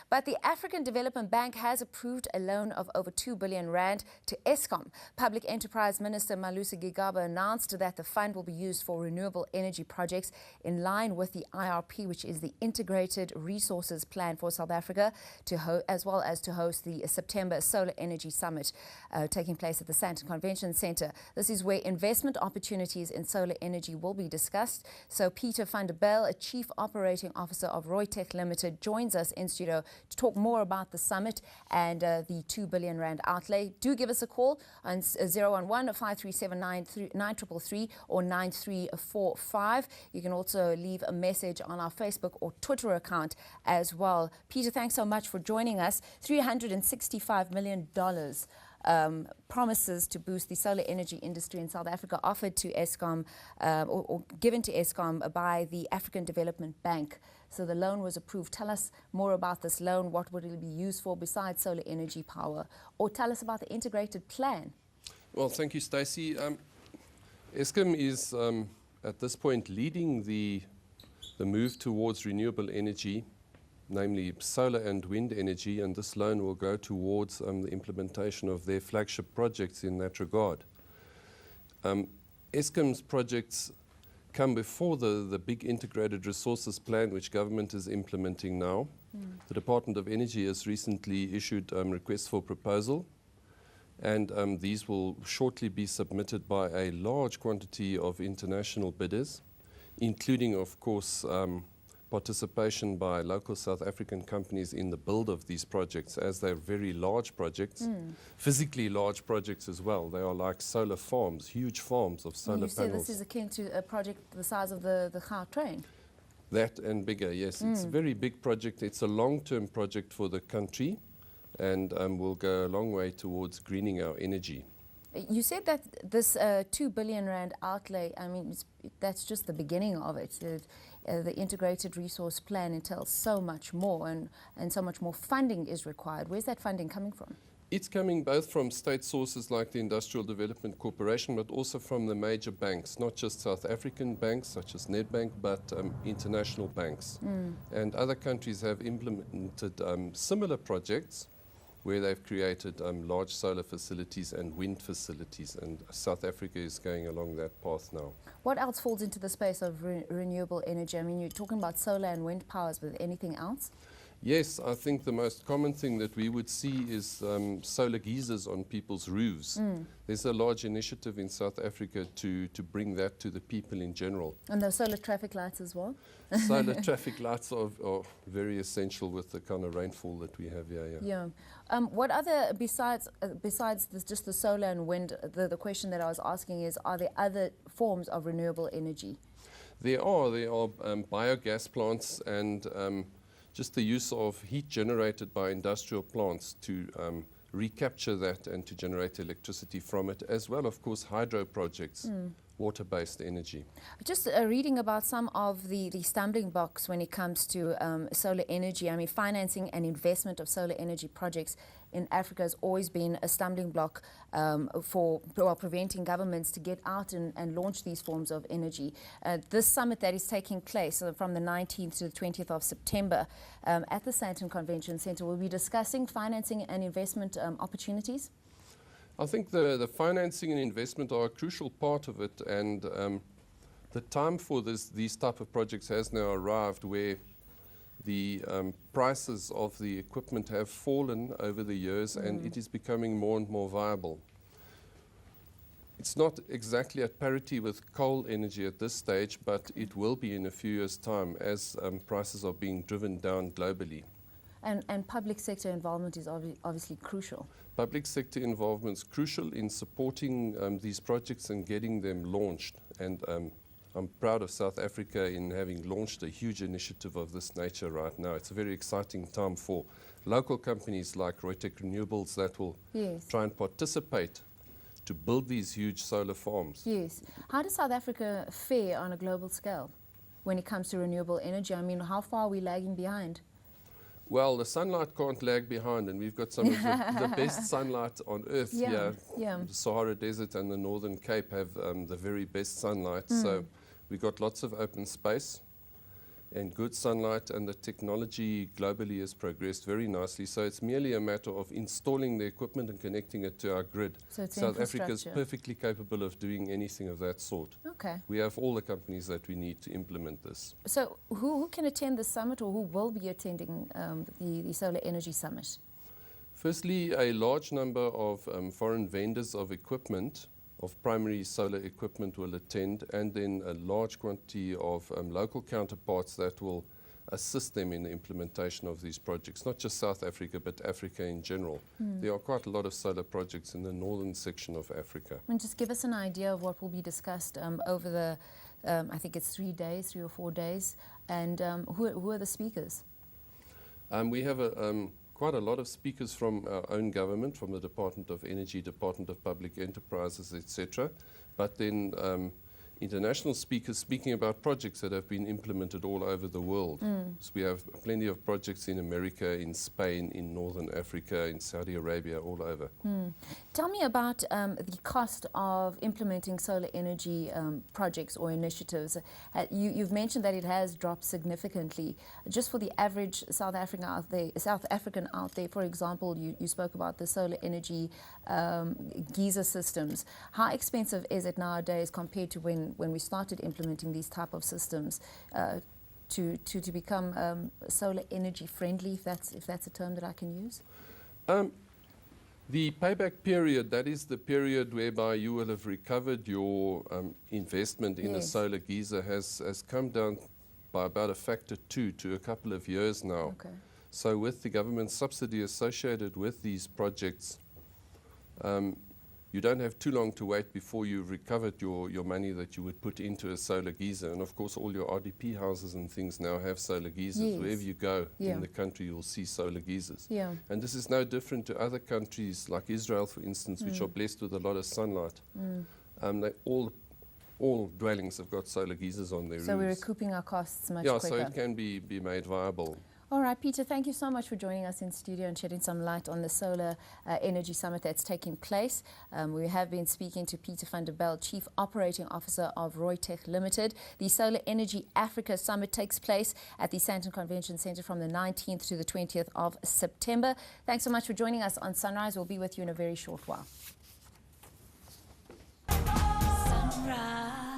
But the African Development Bank has approved a loan of over 2 billion rand to Eskom. Public Enterprise Minister Malusi Gigaba announced that the fund will be used for renewable energy projects in line with the IRP, which is the Integrated Resources Plan for South Africa, as well as to host the September Solar Energy Summit taking place at the Sandton Convention Centre. This is where investment opportunities in solar energy will be discussed. So Peter van der Bijl, a Chief Operating Officer of Reutech Limited, joins us in studio to talk more about the summit and the 2 billion rand outlay. Do give us a call on 011-5379-9333 or 9345. You can also leave a message on our Facebook or Twitter account as well. Peter, thanks so much for joining us. $365 million promises to boost the solar energy industry in South Africa offered to Eskom or given to Eskom by the African Development Bank. So the loan was approved. Tell us more about this loan. What would it be used for besides solar energy power? Or tell us about the integrated plan. Well, thank you, Stacey. Eskom is at this point leading the move towards renewable energy, namely solar and wind energy, and this loan will go towards the implementation of their flagship projects in that regard. Eskom's projects come before the big integrated resources plan which government is implementing now. The Department of Energy has recently issued requests for proposal, and these will shortly be submitted by a large quantity of international bidders, including, of course, participation by local South African companies in the build of these projects, as they're very large projects, physically large projects as well. They are like solar farms, huge farms of solar panels. You say this is akin to a project the size of the Gautrain? That and bigger, yes. It's a very big project. It's a long-term project for the country, and will go a long way towards greening our energy. You said that this 2 billion rand outlay, I mean, that's just the beginning of it. The integrated resource plan entails so much more, and so much more funding is required. Where's that funding coming from? It's coming both from state sources like the Industrial Development Corporation, but also from the major banks, not just South African banks such as Nedbank, but international banks. And other countries have implemented similar projects where they've created large solar facilities and wind facilities, and South Africa is going along that path now. What else falls into the space of renewable energy? I mean, you're talking about solar and wind powers, but anything else? Yes, I think the most common thing that we would see is solar geysers on people's roofs. There's a large initiative in South Africa to bring that to the people in general. And those solar traffic lights as well? Solar traffic lights are very essential with the kind of rainfall that we have here. Yeah. What other, besides just the solar and wind, the question that I was asking is, are there other forms of renewable energy? There are biogas plants and just the use of heat generated by industrial plants to recapture that and to generate electricity from it, as well, of course, hydro projects, water-based energy. Just reading about some of the stumbling blocks when it comes to solar energy. I mean, financing and investment of solar energy projects in Africa has always been a stumbling block for preventing governments to get out and launch these forms of energy. This summit that is taking place from the 19th to the 20th of September at the Sandton Convention Centre, will be discussing financing and investment opportunities. I think the financing and investment are a crucial part of it, and the time for these type of projects has now arrived, where the prices of the equipment have fallen over the years, and it is becoming more and more viable. It's not exactly at parity with coal energy at this stage, but it will be in a few years' time as prices are being driven down globally. And public sector involvement is obviously crucial. Public sector involvement is crucial in supporting these projects and getting them launched. And I'm proud of South Africa in having launched a huge initiative of this nature right now. It's a very exciting time for local companies like Reutech Renewables that will try and participate to build these huge solar farms. Yes. How does South Africa fare on a global scale when it comes to renewable energy? I mean, how far are we lagging behind? Well, the sunlight can't lag behind, and we've got some of the best sunlight on Earth here. The Sahara Desert and the Northern Cape have the very best sunlight, so we've got lots of open space. and good sunlight, and the technology globally has progressed very nicely. So it's merely a matter of installing the equipment and connecting it to our grid. So it's South Africa is infrastructure. perfectly capable of doing anything of that sort. Okay. We have all the companies that we need to implement this. So who can attend the summit, or who will be attending the Solar Energy Summit? Firstly, a large number of foreign vendors of equipment, of primary solar equipment, will attend, and then a large quantity of local counterparts that will assist them in the implementation of these projects, not just South Africa, but Africa in general. There are quite a lot of solar projects in the northern section of Africa. And just give us an idea of what will be discussed over the, I think it's 3 days, 3 or 4 days, and who are the speakers? We have quite a lot of speakers from our own government, from the Department of Energy, Department of Public Enterprises, etc. But then international speakers speaking about projects that have been implemented all over the world. So we have plenty of projects in America, in Spain, in Northern Africa, in Saudi Arabia, all over. Tell me about the cost of implementing solar energy projects or initiatives. You've mentioned that it has dropped significantly. Just for the average South African out there, for example, you spoke about the solar energy geyser systems. How expensive is it nowadays compared to when we started implementing these type of systems to become solar energy friendly, if that's a term that I can use? The payback period, that is the period whereby you will have recovered your investment in a solar geyser, has come down by about a factor 2 to a couple of years now. Okay. So with the government subsidy associated with these projects, you don't have too long to wait before you've recovered your money that you would put into a solar geyser. And of course, all your RDP houses and things now have solar geysers. Yes. Wherever you go in the country, you'll see solar geysers. Yeah. And this is no different to other countries like Israel, for instance, which are blessed with a lot of sunlight. All dwellings have got solar geysers on their roofs. So we're recouping our costs much quicker. So it can be made viable. All right, Peter, thank you so much for joining us in studio and shedding some light on the Solar Energy Summit that's taking place. We have been speaking to Peter van der Bell, Chief Operating Officer of Reutech Limited. The Solar Energy Africa Summit takes place at the Sandton Convention Centre from the 19th to the 20th of September. Thanks so much for joining us on Sunrise. We'll be with you in a very short while. Sunrise.